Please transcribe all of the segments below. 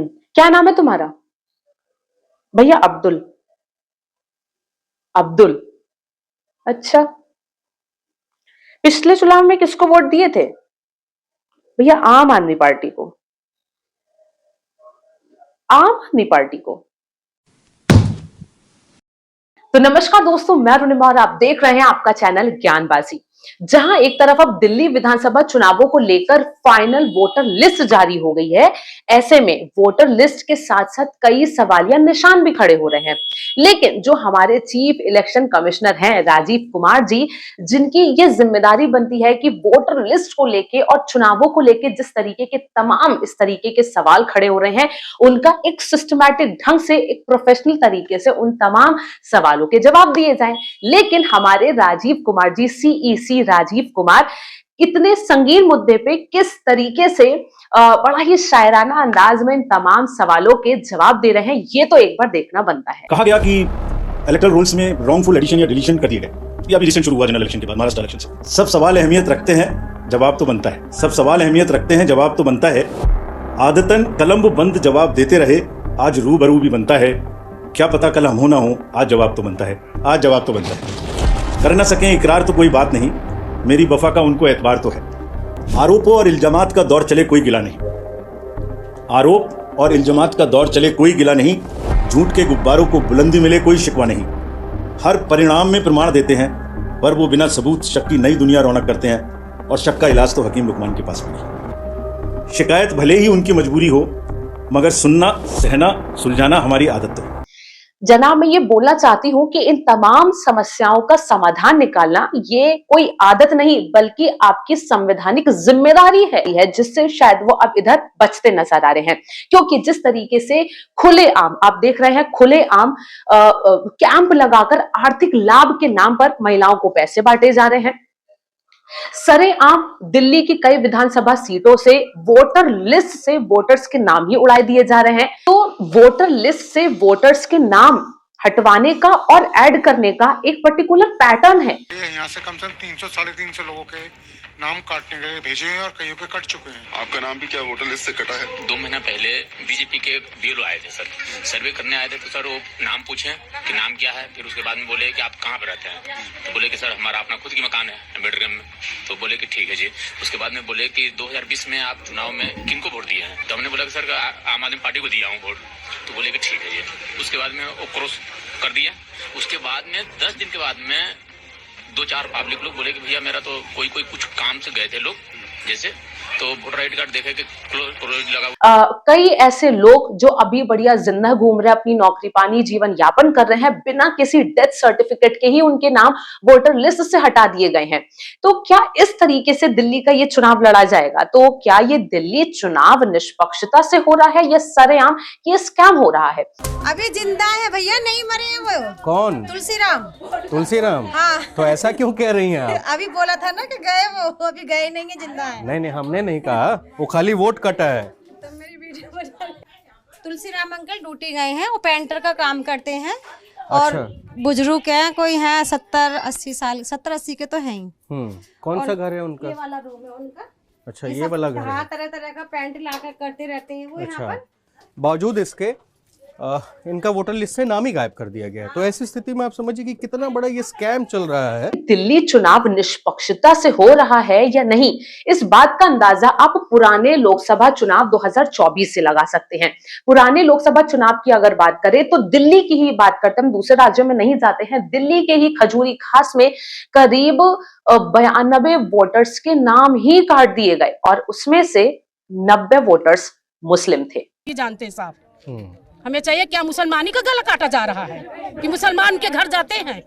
क्या नाम है तुम्हारा? भैया अब्दुल। अब्दुल। अच्छा। पिछले चुनाव में किसको वोट दिए थे? भैया आम आदमी पार्टी को। आम आदमी पार्टी को। तो नमस्कार दोस्तों, मैं रुनिमा और आप देख रहे हैं आपका चैनल ज्ञानबाजी। जहां एक तरफ अब दिल्ली विधानसभा चुनावों को लेकर फाइनल वोटर लिस्ट जारी हो गई है, ऐसे में वोटर लिस्ट के साथ साथ कई सवालिया निशान भी खड़े हो रहे हैं। लेकिन जो हमारे चीफ इलेक्शन कमिश्नर हैं राजीव कुमार जी, जिनकी ये जिम्मेदारी बनती है कि वोटर लिस्ट को लेके और चुनावों को लेके जिस तरीके के तमाम इस तरीके के सवाल खड़े हो रहे हैं, उनका एक सिस्टमैटिक ढंग से, एक प्रोफेशनल तरीके से उन तमाम सवालों के जवाब दिए जाएं। लेकिन हमारे राजीव कुमार जी, सीईसी राजीव कुमार, इतने संगीन मुद्दे पे किस तरीके से बड़ा ही शायराना अंदाज में इन तमाम सवालों के जवाब दे रहे हैं, ये तो एक बार देखना बनता है। कहा गया कि इलेक्टोरल रूल्स में रॉन्गफुल एडिशन या डिलीशन कर दिए गए। ये अभी रिसेंट शुरू हुआ जनरल इलेक्शन के बाद, महाराष्ट्र इलेक्शन से। सब सवाल अहमियत रखते हैं, जवाब तो बनता है। सब सवाल अहमियत रखते हैं, जवाब तो बनता है। आदतन कलम बंद जवाब देते रहे, आज रूबरू भी बनता है। क्या पता कल हम हो ना हो, आज जवाब तो बनता है। आज जवाब तो बनता है। कर ना सकें इकरार तो कोई बात नहीं, मेरी वफा का उनको एतबार तो है। आरोपों और इल्जामात का दौर चले कोई गिला नहीं। आरोप और इल्जामात का दौर चले कोई गिला नहीं। झूठ के गुब्बारों को बुलंदी मिले कोई शिकवा नहीं। हर परिणाम में प्रमाण देते हैं, पर वो बिना सबूत शक की नई दुनिया रौनक करते हैं। और शक का इलाज तो हकीम लुकमान के पास नहीं। शिकायत भले ही उनकी मजबूरी हो, मगर सुनना, सहना, सुलझाना हमारी आदत तो है। जनाब, मैं ये बोलना चाहती हूं कि इन तमाम समस्याओं का समाधान निकालना ये कोई आदत नहीं, बल्कि आपकी संवैधानिक जिम्मेदारी है, जिससे शायद वो अब इधर बचते नजर आ रहे हैं। क्योंकि जिस तरीके से खुलेआम आप देख रहे हैं, खुलेआम कैंप लगाकर आर्थिक लाभ के नाम पर महिलाओं को पैसे बांटे जा रहे हैं। सरेआम दिल्ली की कई विधानसभा सीटों से वोटर लिस्ट से वोटर्स के नाम ही उड़ाए दिए जा रहे हैं। तो वोटर लिस्ट से वोटर्स के नाम हटवाने का और ऐड करने का एक पर्टिकुलर पैटर्न है। यहाँ से कम से कम 300 350 लोगों के नाम काटने के लिए भेजे हैं और कईयों के कट चुके हैं। आपका नाम भी क्या वोटर लिस्ट से कटा है? 2 महीना पहले बीजेपी के बीएलओ आए थे सर, सर्वे करने आए थे। तो सर वो नाम पूछे कि नाम क्या है, फिर उसके बाद में बोले कि आप कहाँ पे रहते हैं। तो बोले कि सर हमारा अपना खुद की मकान है अम्बेडकर में। तो बोले कि ठीक है जी। उसके बाद में बोले कि 2020 में आप चुनाव में किनको वोट दिए हैं। तो हमने बोला कि सर आम आदमी पार्टी को दिया हूँ वोट। तो बोले कि ठीक है जी। उसके बाद में वो क्रॉस कर दिया। उसके बाद में 10 दिन के बाद में 2-4 पब्लिक लोग बोले कि भैया मेरा तो कोई कुछ काम से गए थे लोग, जैसे तो वोटर आईडी कार्ड देखे कि क्लोज लगा। कई ऐसे लोग जो अभी बढ़िया जिंदा घूम रहे हैं, अपनी नौकरी पानी जीवन यापन कर रहे हैं, बिना किसी डेथ सर्टिफिकेट के ही उनके नाम वोटर लिस्ट से हटा दिए गए हैं। तो क्या इस तरीके से दिल्ली का ये चुनाव लड़ा जाएगा? तो क्या ये दिल्ली चुनाव निष्पक्षता से हो रहा है या सरेआम ये स्कैम हो रहा है? अभी जिंदा है भैया, नहीं मरे हैं वो। कौन? तुलसीराम। तुलसीराम? हाँ। तो ऐसा क्यों कह रही हैं आप? अभी बोला था ना कि गए वो, अभी गए नहीं है, जिंदा है। नहीं, हमने नहीं कहा, वो खाली वोट कटा है। तो मेरी वीडियो बना। तुलसीराम अंकल ड्यूटी गए हैं, वो पेंटर का काम करते हैं और बुजुर्ग हैं, कोई है 70-80 साल, 70-80 के तो हैं ही। कौन सा घर है उनका? ये वाला रूम है उनका। अच्छा, ये वाला घर है। तरह तरह का पेंट लाकर करते रहते हैं वो यहाँ पर। बावजूद इसके इनका वोटर लिस्ट से नाम ही गायब कर दिया गया है। तो ऐसी स्थिति में आप समझिए कि कितना बड़ा ये स्कैम चल रहा है। दिल्ली चुनाव निष्पक्षता से हो रहा है या नहीं, इस बात का अंदाजा आप पुराने लोकसभा चुनाव 2024 से लगा सकते हैं। पुराने लोकसभा चुनाव की अगर बात करें तो दिल्ली की ही बात करते हैं, हम दूसरे राज्यों में नहीं जाते हैं। दिल्ली के ही खजूरी खास में करीब 92 वोटर्स के नाम ही काट दिए गए और उसमें से 90 वोटर्स मुस्लिम थे। जानते साहब, हमें चाहिए क्या मुसलमानी का गला काटा जा रहा है कि मुसलमान के घर जाते हैं।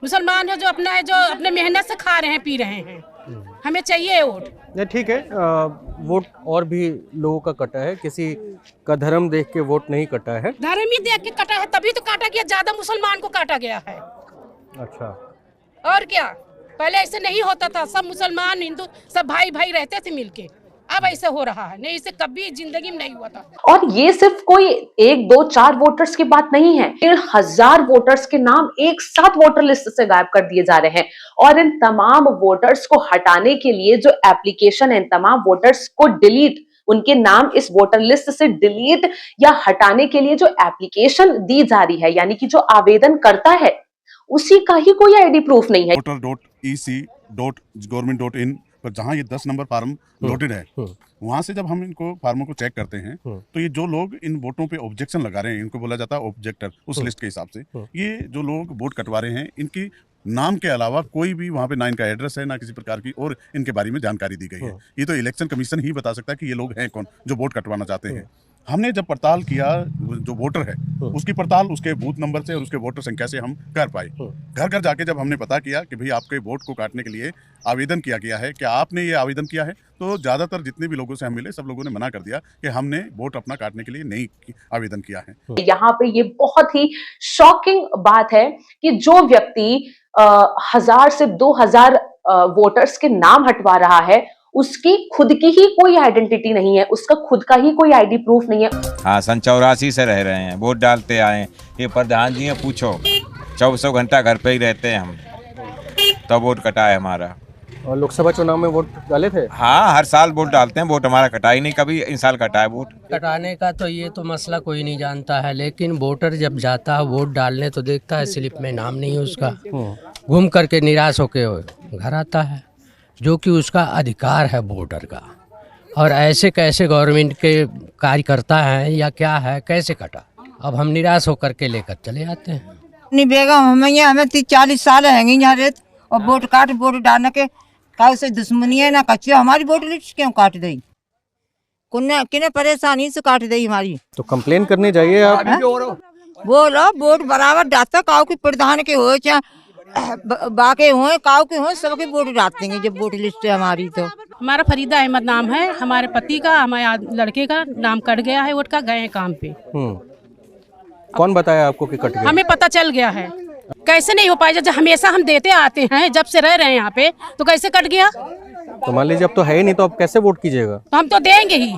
मुसलमान है जो अपने मेहनत से खा रहे हैं, पी रहे हैं। हमें चाहिए वोट। नहीं, ठीक है, वोट और भी लोगों का कटा है, किसी का धर्म देख के वोट नहीं कटा है। धर्म ही देख के कटा है, तभी तो काटा गया, ज्यादा मुसलमान को काटा गया है। अच्छा, और क्या, पहले ऐसे नहीं होता था, सब मुसलमान हिंदू सब भाई भाई रहते थे मिलके। अब ऐसे हो रहा है, नहीं, इसे कभी जिंदगी में नहीं हुआ था। और ये सिर्फ कोई 1, 2, 4 वोटर्स की बात नहीं है। 1,000 वोटर्स के नाम एक साथ वोटर लिस्ट से गायब कर दिए जा रहे हैं और इन तमाम वोटर्स को हटाने के लिए जो एप्लीकेशन है, इन तमाम वोटर्स को डिलीट उनके नाम इस वोटर लिस्ट से डिलीट या हटाने के लिए जो एप्लीकेशन दी जा रही है, यानी कि जो आवेदन करता है, उसी का ही कोई आईडी प्रूफ नहीं है। voter.ec.government.in पर जहाँ ये 10 नंबर फार्म लोडेड है, वहां से जब हम इनको फार्मों को चेक करते हैं तो ये जो लोग इन वोटों पे ऑब्जेक्शन लगा रहे हैं, इनको बोला जाता है ऑब्जेक्टर, उस लिस्ट के हिसाब से ये जो लोग वोट कटवा रहे हैं, इनकी नाम के अलावा कोई भी वहाँ पे ना इनका एड्रेस है, ना किसी प्रकार की और इनके बारे में जानकारी दी गई है। ये तो इलेक्शन कमीशन ही बता सकता है कि ये लोग हैं कौन जो वोट कटवाना चाहते हैं। हमने जब पड़ताल किया, जो वोटर है उसकी पड़ताल उसके बूथ नंबर से और उसके वोटर संख्या से हम कर पाए। घर घर जाके जब हमने पता किया कि भाई आपके वोट को काटने के लिए आवेदन किया गया है, क्या आपने ये आवेदन किया है, तो ज़्यादातर जितने भी लोगों से हम मिले सब लोगों ने मना कर दिया कि हमने वोट अपना काटने के लिए नहीं आवेदन किया है। यहाँ पे ये बहुत ही शॉकिंग बात है कि जो व्यक्ति 1000 से 2000 वोटर्स के नाम हटवा रहा है, उसकी खुद की ही कोई आइडेंटिटी नहीं है, उसका खुद का ही कोई आईडी प्रूफ नहीं है। हाँ, सन 84 से रह रहे हैं, वोट डालते आए। ये प्रधान जी हैं, पूछो 24 घंटा घर पे ही रहते हैं हम, तो वोट कटा है हमारा। और लोकसभा चुनाव में वोट डाले थे? हाँ, हर साल वोट डालते हैं, वोट हमारा कटा ही नहीं, कभी इन साल कटा है वोट। कटाने का तो ये तो मसला कोई नहीं जानता है, लेकिन वोटर जब जाता है वोट डालने तो देखता है स्लिप में नाम नहीं है उसका, घूम करके निराश होके घर आता है, जो कि उसका अधिकार है वोटर का। और ऐसे कैसे गवर्नमेंट के कार्यकर्ता हैं या क्या है, कैसे कटा? अब हम निराश होकर के लेकर चले आते हैं। नहीं बेगम हमें 30-40 साल हैं यहाँ रहते, और वोट डालने के का से दुश्मनी है ना कच्चे, हमारी वोट लिस्ट क्यों काट दी? किन्ने परेशानी से काट दी हमारी। तो कंप्लेन करने जाइए आप। बोलो वोट बराबर डालता, काउ के प्रधान के हो चाहे बाके हो, काउ के हो, सबके वोट डालते हैं जब वोट लिस्ट है हमारी। तो हमारा फरीदा अहमद नाम है, हमारे पति का, हमारे लड़के का नाम कट गया है वोट का, गए हैं काम पे। कौन बताया आपको कि कट गया? हमें पता चल गया है। कैसे नहीं हो पाएगा, जब हमेशा हम देते आते हैं, जब से रह रहे हैं यहाँ पे, तो कैसे कट गया? तो मान लीजिए अब तो है ही नहीं, तो अब कैसे वोट कीजिएगा? तो हम तो देंगे ही।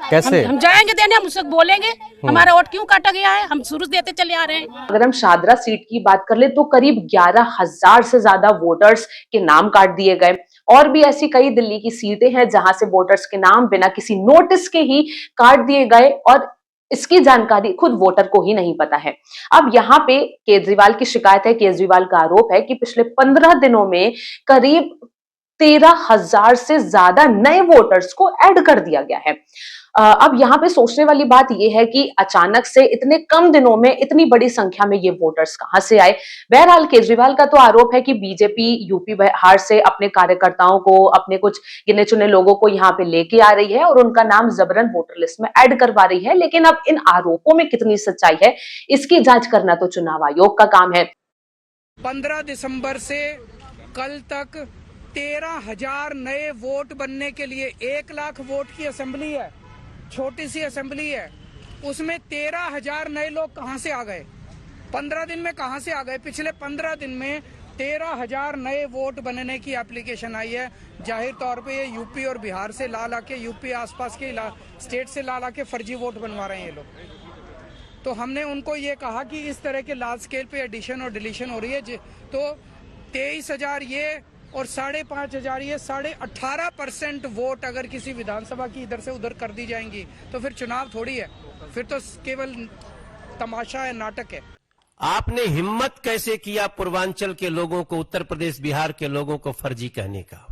कैसे? हम जाएंगे देने, हम उससे बोलेंगे हमारा वोट क्यों काटा गया है, हम शुरू से देते चले आ रहे हैं। अगर हम शादरा सीट की बात कर ले तो करीब 11,000 से ज्यादा वोटर्स के नाम काट दिए गए। और भी ऐसी कई दिल्ली की सीटें हैं जहां से वोटर्स के नाम बिना किसी नोटिस के ही काट दिए गए, और इसकी जानकारी खुद वोटर को ही नहीं पता है। अब यहाँ पे केजरीवाल की शिकायत है, केजरीवाल का आरोप है कि पिछले 15 दिनों में करीब 13,000 से ज्यादा नए वोटर्स को ऐड कर दिया गया है। अब यहाँ पे सोचने वाली बात यह है कि अचानक से इतने कम दिनों में इतनी बड़ी संख्या में ये वोटर्स कहां से आए। बहरहाल केजरीवाल का तो आरोप है कि बीजेपी यूपी बिहार से अपने कार्यकर्ताओं को, अपने कुछ गिने चुने लोगों को यहाँ पे लेके आ रही है और उनका नाम जबरन वोटर लिस्ट में ऐड करवा रही है। लेकिन अब इन आरोपों में कितनी सच्चाई है, इसकी जांच करना तो चुनाव आयोग का काम है। 15 दिसंबर से कल तक 13,000 नए वोट बनने के लिए 1 लाख वोट की असेंबली है, छोटी सी असेंबली है, उसमें 13,000 नए लोग कहां से आ गए? 15 दिन में कहां से आ गए? पिछले 15 दिन में 13,000 नए वोट बनने की एप्लीकेशन आई है। जाहिर तौर पे ये यूपी और बिहार से ला के, यूपी आसपास के स्टेट से ला के फर्जी वोट बनवा रहे हैं ये लोग। तो हमने उनको ये कहा कि इस तरह के लार्ज स्केल पे एडिशन और डिलीशन हो रही है, तो 23,000 ये और 5,500 ये 18.5% वोट अगर किसी विधानसभा की इधर से उधर कर दी जाएंगी तो फिर चुनाव थोड़ी है, फिर तो केवल तमाशा है, नाटक है। आपने हिम्मत कैसे किया पूर्वांचल के लोगों को, उत्तर प्रदेश बिहार के लोगों को फर्जी कहने का?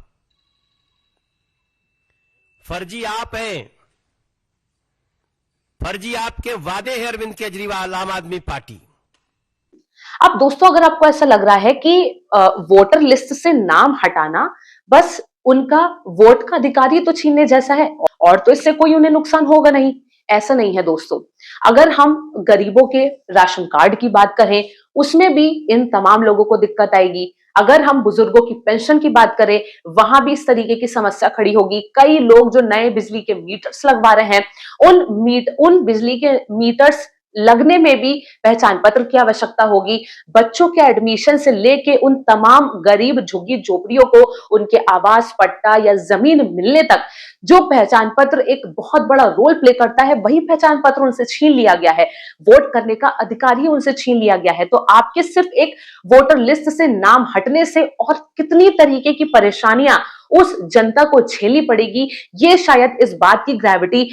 फर्जी आप हैं, फर्जी आपके वादे हैं अरविंद केजरीवाल, आम आदमी पार्टी। अब दोस्तों, अगर आपको ऐसा लग रहा है कि वोटर लिस्ट से नाम हटाना बस उनका वोट का अधिकार ही तो छीनने जैसा है और तो इससे कोई उन्हें नुकसान होगा नहीं, ऐसा नहीं है दोस्तों। अगर हम गरीबों के राशन कार्ड की बात करें, उसमें भी इन तमाम लोगों को दिक्कत आएगी। अगर हम बुजुर्गों की पेंशन की बात करें, वहां भी इस तरीके की समस्या खड़ी होगी। कई लोग जो नए बिजली के मीटर्स लगवा रहे हैं, उन बिजली के मीटर्स लगने में भी पहचान पत्र की आवश्यकता होगी। बच्चों के एडमिशन से लेके उन तमाम गरीब झुग्गी झोपड़ियों को उनके आवास पट्टा या जमीन मिलने तक जो पहचान पत्र एक बहुत बड़ा रोल प्ले करता है, वही पहचान पत्र उनसे छीन लिया गया है। वोट करने का अधिकार ही उनसे छीन लिया गया है। तो आपके सिर्फ एक वोटर लिस्ट से नाम हटने से और कितनी तरीके की परेशानियां उस जनता को झेलनी पड़ेगी। ये शायद इस बात की ग्रेविटी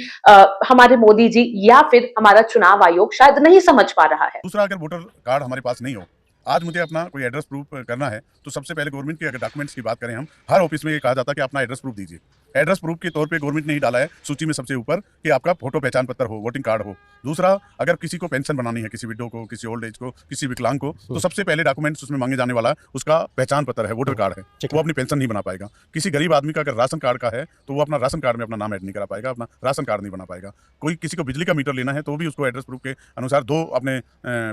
हमारे मोदी जी या फिर हमारा चुनाव आयोग शायद नहीं समझ पा रहा है। दूसरा, अगर वोटर कार्ड हमारे पास नहीं हो, आज मुझे अपना कोई एड्रेस प्रूफ करना है, तो सबसे पहले गवर्नमेंट के अगर डॉक्यूमेंट्स की बात करें हम, हर ऑफिस में ये कहा जाता है कि अपना एड्रेस प्रूफ दीजिए। एड्रेस प्रूफ के तौर पे गवर्नमेंट ने ही डाला है सूची में सबसे ऊपर कि आपका फोटो पहचान पत्र हो, वोटिंग कार्ड हो। दूसरा, अगर किसी को पेंशन बनानी है, किसी विडो को, किसी ओल्ड एज को, किसी विकलांग को, तो सबसे पहले डॉक्यूमेंट्स उसमें मांगे जाने वाला उसका पहचान पत्र है, वोटर कार्ड है। वो अपनी पेंशन नहीं बना पाएगा। किसी गरीब आदमी का अगर राशन कार्ड का है तो वो अपना राशन कार्ड में अपना नाम ऐड नहीं करा पाएगा, अपना राशन कार्ड नहीं बना पाएगा। कोई किसी को बिजली का मीटर लेना है तो भी उसको एड्रेस प्रूफ के अनुसार दो अपने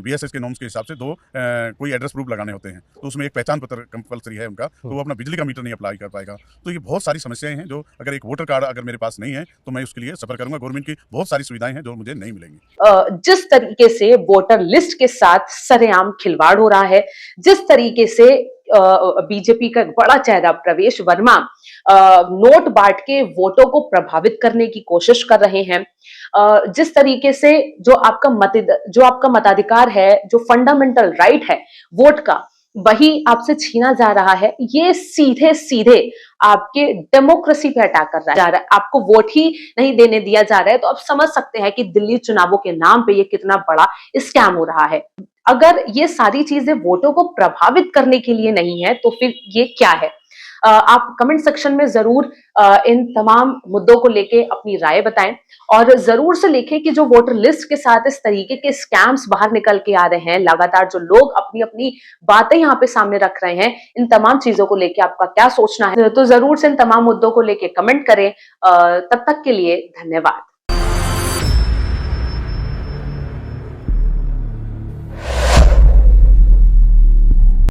BSS के नॉर्म्स के हिसाब से दो कोई एड्रेस प्रूफ लगाने होते हैं, तो उसमें एक पहचान पत्र कंपलसरी है उनका, तो वो अपना बिजली का मीटर नहीं अप्लाई कर पाएगा। तो ये बहुत सारी समस्याएं हैं जो अगर एक वोटर कार्ड अगर मेरे पास नहीं है तो मैं उसके लिए सफर करूंगा। गवर्नमेंट की बहुत सारी सुविधाएं हैं जो मुझे नहीं मिलेंगी। जिस तरीके से वोटर लिस्ट के साथ सरेआम खिलवाड़ हो रहा है, जिस तरीके से बीजेपी का एक बड़ा चेहरा प्रवेश वर्मा नोट बांट के वोटों को प्रभावित करने की कोशिश कर रहे हैं, जिस तरीके से जो आपका मताधिकार है, जो फंडामेंटल राइट है वोट का, वही आपसे छीना जा रहा है, ये सीधे सीधे आपके डेमोक्रेसी पे अटैक कर रहा है। आपको वोट ही नहीं देने दिया जा रहा है, तो आप समझ सकते हैं कि दिल्ली चुनावों के नाम पे ये कितना बड़ा स्कैम हो रहा है। अगर ये सारी चीजें वोटों को प्रभावित करने के लिए नहीं है तो फिर ये क्या है? आप कमेंट सेक्शन में जरूर इन तमाम मुद्दों को लेके अपनी राय बताएं और जरूर से लिखें कि जो वोटर लिस्ट के साथ इस तरीके के स्कैम्स बाहर निकल के आ रहे हैं, लगातार जो लोग अपनी अपनी बातें यहाँ पे सामने रख रहे हैं, इन तमाम चीजों को लेके आपका क्या सोचना है, तो जरूर से इन तमाम मुद्दों को लेके कमेंट करें। तब तक के लिए धन्यवाद।